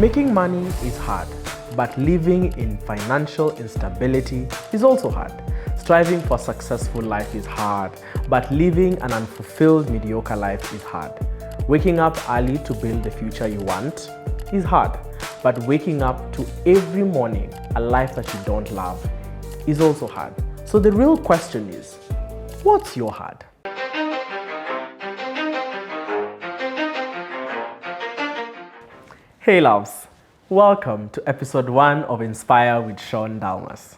Making money is hard, but living in financial instability is also hard. Striving for a successful life is hard, but living an unfulfilled mediocre life is hard. Waking up early to build the future you want is hard, but waking up to every morning a life that you don't love is also hard. So the real question is, what's your hard? Hey loves, welcome to episode 1 of Inspire with Shawn Dalmas.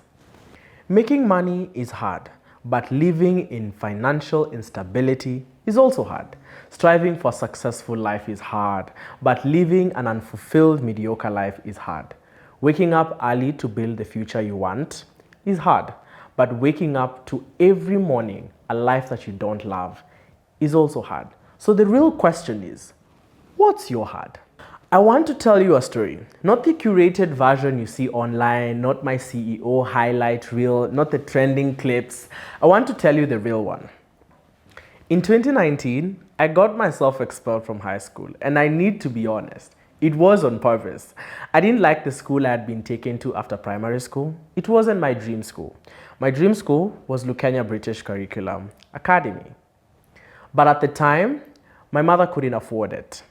Making money is hard, but living in financial instability is also hard. Striving for a successful life is hard, but living an unfulfilled mediocre life is hard. Waking up early to build the future you want is hard, but waking up to every morning a life that you don't love is also hard. So the real question is, what's your hard? I want to tell you a story, not the curated version you see online, not my CEO highlight reel, not the trending clips. I want to tell you the real one. In 2019, I got myself expelled from high school, and I need to be honest, it was on purpose. I didn't like the school I had been taken to after primary school. It wasn't my dream school. My dream school was Lucania British Curriculum Academy. But at the time, my mother couldn't afford it.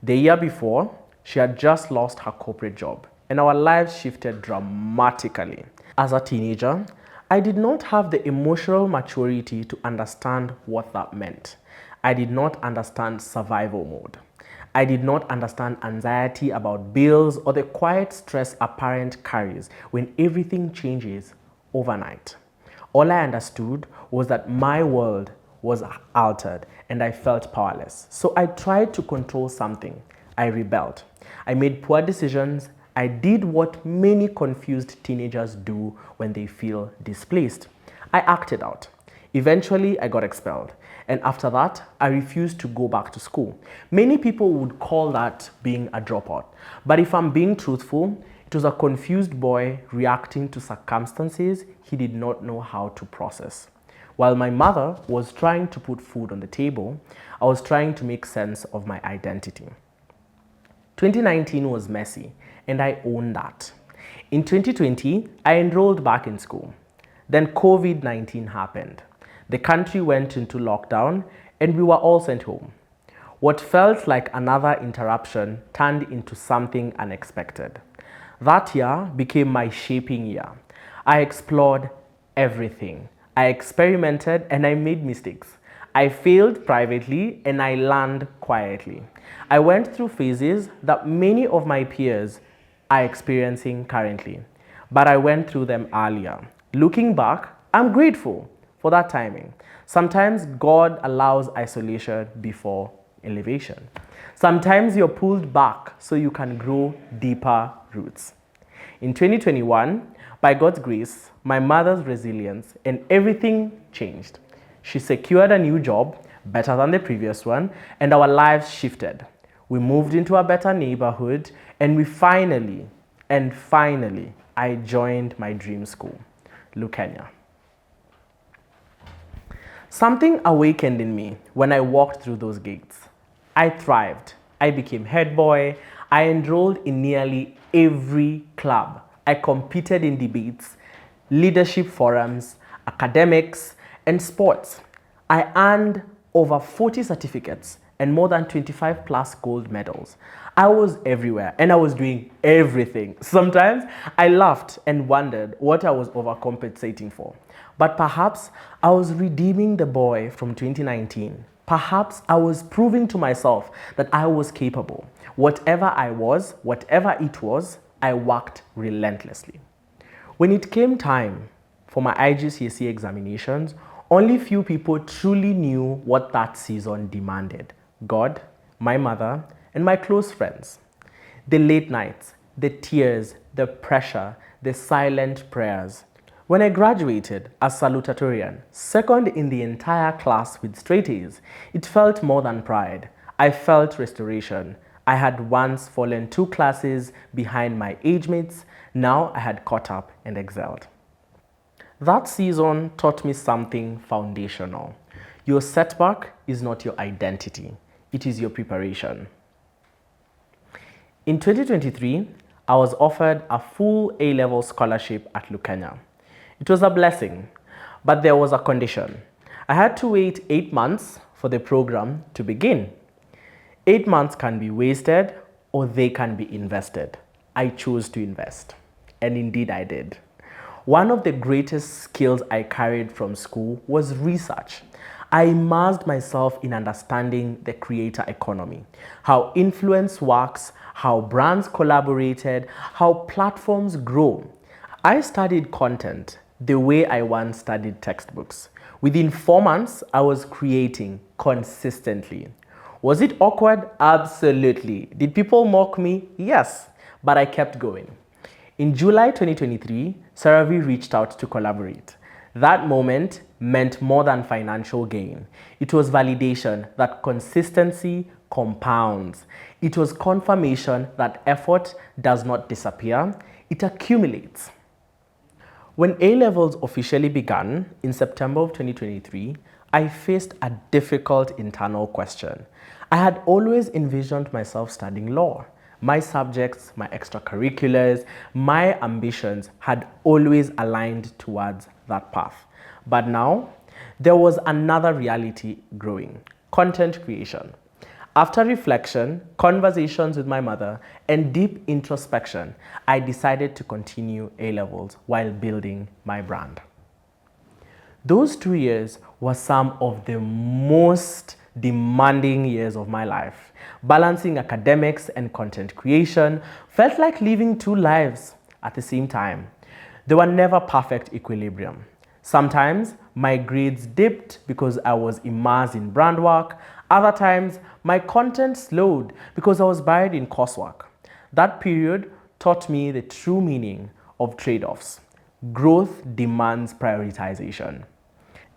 The year before, she had just lost her corporate job, and our lives shifted dramatically. As a teenager, I did not have the emotional maturity to understand what that meant. I did not understand survival mode. I did not understand anxiety about bills or the quiet stress a parent carries when everything changes overnight. All I understood was that my world was altered and I felt powerless. So I tried to control something. I rebelled. I made poor decisions. I did what many confused teenagers do when they feel displaced. I acted out. Eventually, I got expelled. And after that, I refused to go back to school. Many people would call that being a dropout. But if I'm being truthful, it was a confused boy reacting to circumstances he did not know how to process. While my mother was trying to put food on the table, I was trying to make sense of my identity. 2019 was messy, and I own that. In 2020, I enrolled back in school. Then COVID-19 happened. The country went into lockdown, and we were all sent home. What felt like another interruption turned into something unexpected. That year became my shaping year. I explored everything. I experimented and I made mistakes. I failed privately and I learned quietly. I went through phases that many of my peers are experiencing currently, but I went through them earlier. Looking back, I'm grateful for that timing. Sometimes God allows isolation before elevation. Sometimes you're pulled back so you can grow deeper roots. In 2021, by God's grace, my mother's resilience and everything changed. She secured a new job, better than the previous one, and our lives shifted. We moved into a better neighborhood, and finally, I joined my dream school, Lucania. Something awakened in me when I walked through those gates. I thrived. I became head boy. I enrolled in nearly every club. I competed in debates, leadership forums, academics, and sports. I earned over 40 certificates and more than 25 plus gold medals. I was everywhere and I was doing everything. Sometimes I laughed and wondered what I was overcompensating for. But perhaps I was redeeming the boy from 2019. Perhaps I was proving to myself that I was capable. Whatever I was, whatever it was, I worked relentlessly. When it came time for my IGCSE examinations, only few people truly knew what that season demanded. God, my mother, and my close friends. The late nights, the tears, the pressure, the silent prayers. When I graduated as salutatorian, second in the entire class with straight A's, it felt more than pride. I felt restoration. I had once fallen 2 classes behind my age mates. Now I had caught up and excelled. That season taught me something foundational. Your setback is not your identity. It is your preparation. In 2023, I was offered a full A-level scholarship at Kenya. It was a blessing, but there was a condition. I had to wait 8 months for the program to begin. 8 months can be wasted or they can be invested. I chose to invest, and indeed I did. One of the greatest skills I carried from school was research. I immersed myself in understanding the creator economy, how influence works, how brands collaborated, how platforms grow. I studied content the way I once studied textbooks. Within 4 months, I was creating consistently. Was it awkward? Absolutely. Did people mock me? Yes, but I kept going. In July 2023, CeraVe reached out to collaborate. That moment meant more than financial gain. It was validation that consistency compounds. It was confirmation that effort does not disappear, it accumulates. When A-levels officially began in September of 2023, I faced a difficult internal question. I had always envisioned myself studying law. My subjects, my extracurriculars, my ambitions had always aligned towards that path. But now, there was another reality growing: content creation. After reflection, conversations with my mother, and deep introspection, I decided to continue A-levels while building my brand. Those 2 years were some of the most demanding years of my life. Balancing academics and content creation felt like living 2 lives at the same time. There were never perfect equilibrium. Sometimes my grades dipped because I was immersed in brand work. Other times my content slowed because I was buried in coursework. That period taught me the true meaning of trade-offs. Growth demands prioritization.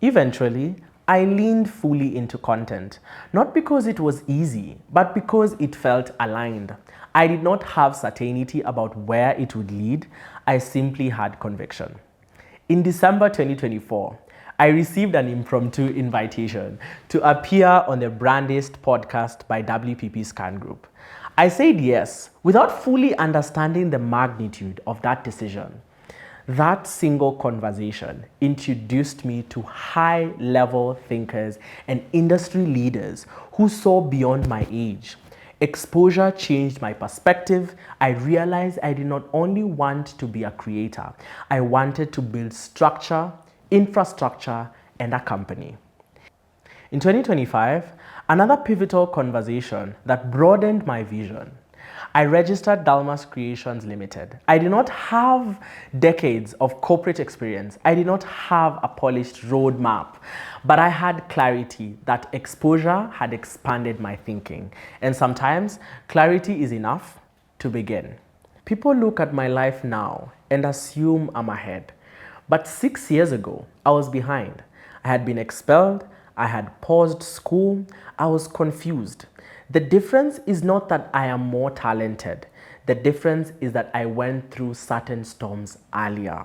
Eventually, I leaned fully into content, not because it was easy, but because it felt aligned. I did not have certainty about where it would lead. I simply had conviction. In December 2024, I received an impromptu invitation to appear on the Brandist podcast by WPP Scan Group. I said yes without fully understanding the magnitude of that decision. That single conversation introduced me to high-level thinkers and industry leaders who saw beyond my age. Exposure changed my perspective. I realized I did not only want to be a creator, I wanted to build structure, infrastructure, and a company. In 2025, another pivotal conversation that broadened my vision. I registered Dalmas Creations Limited. I did not have decades of corporate experience. I did not have a polished roadmap, but I had clarity that exposure had expanded my thinking. And sometimes clarity is enough to begin. People look at my life now and assume I'm ahead. But 6 years ago, I was behind. I had been expelled. I had paused school. I was confused. The difference is not that I am more talented. The difference is that I went through certain storms earlier.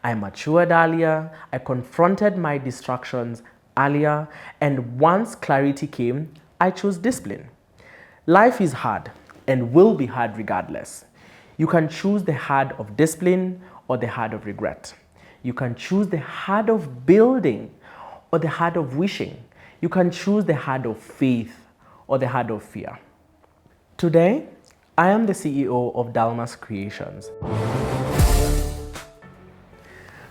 I matured earlier. I confronted my distractions earlier. And once clarity came, I chose discipline. Life is hard and will be hard regardless. You can choose the hard of discipline or the hard of regret. You can choose the hard of building or the hard of wishing. You can choose the hard of faith or the hard of fear. Today, I am the CEO of Dalmas Creations.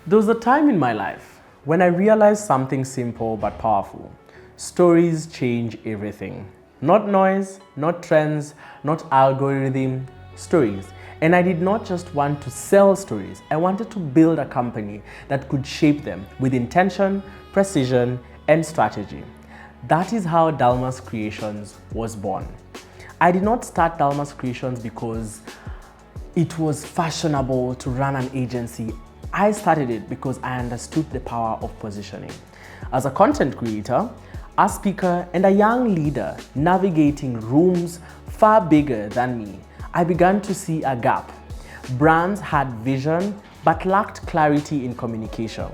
There was a time in my life when I realized something simple but powerful. Stories change everything. Not noise, not trends, not algorithm, stories. And I did not just want to sell stories. I wanted to build a company that could shape them with intention, precision, and strategy. That is how Dalmas Creations was born. I did not start Dalmas Creations because it was fashionable to run an agency. I started it because I understood the power of positioning. As a content creator, a speaker, and a young leader navigating rooms far bigger than me, I began to see a gap. Brands had vision but lacked clarity in communication.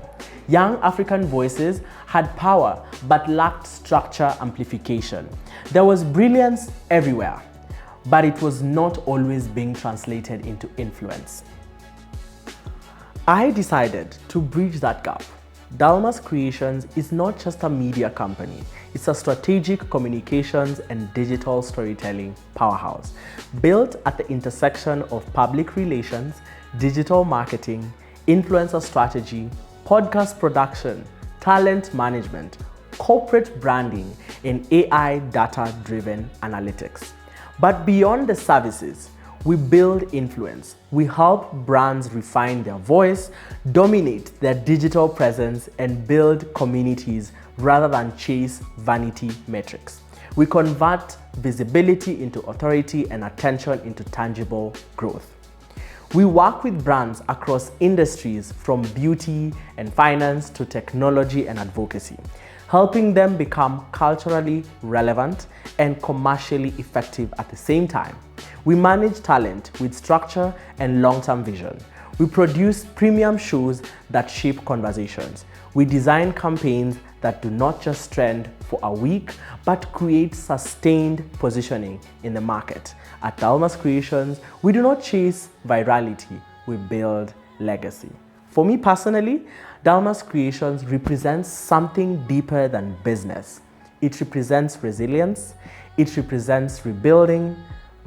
Young African voices had power but lacked structure amplification. There was brilliance everywhere, but it was not always being translated into influence. I decided to bridge that gap. Dalmas Creations is not just a media company, it's a strategic communications and digital storytelling powerhouse, built at the intersection of public relations, digital marketing, influencer strategy, podcast production, talent management, corporate branding, and AI data-driven analytics. But beyond the services, we build influence. We help brands refine their voice, dominate their digital presence, and build communities rather than chase vanity metrics. We convert visibility into authority and attention into tangible growth. We work with brands across industries from beauty and finance to technology and advocacy, helping them become culturally relevant and commercially effective at the same time. We manage talent with structure and long-term vision. We produce premium shows that shape conversations. We design campaigns that do not just trend for a week, but create sustained positioning in the market. At Dalmas Creations, we do not chase virality, we build legacy. For me personally, Dalmas Creations represents something deeper than business. It represents resilience, it represents rebuilding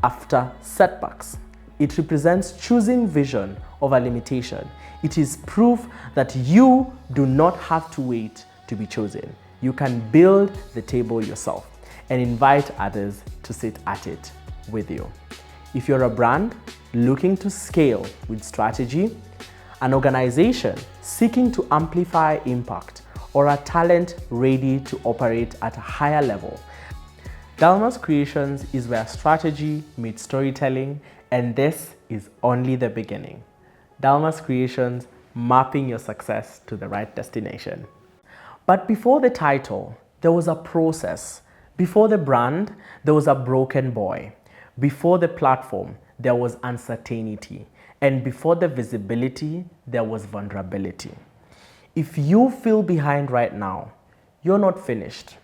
after setbacks. It represents choosing vision over limitation. It is proof that you do not have to wait to be chosen. You can build the table yourself and invite others to sit at it with you. If you're a brand looking to scale with strategy, an organization seeking to amplify impact, or a talent ready to operate at a higher level, Dalmas Creations is where strategy meets storytelling, and this is only the beginning. Dalmas Creations, mapping your success to the right destination. But before the title, there was a process. Before the brand, there was a broken boy. Before the platform, there was uncertainty. And before the visibility, there was vulnerability. If you feel behind right now, you're not finished.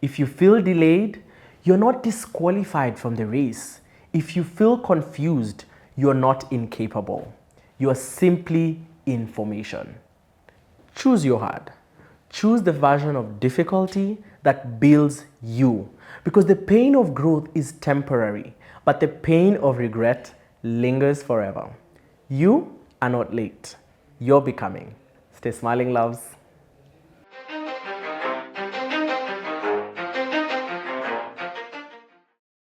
If you feel delayed, you're not disqualified from the race. If you feel confused, you're not incapable. You're simply information. Choose your heart. Choose the version of difficulty that builds you. Because the pain of growth is temporary, but the pain of regret lingers forever. You are not late. You're becoming. Stay smiling, loves.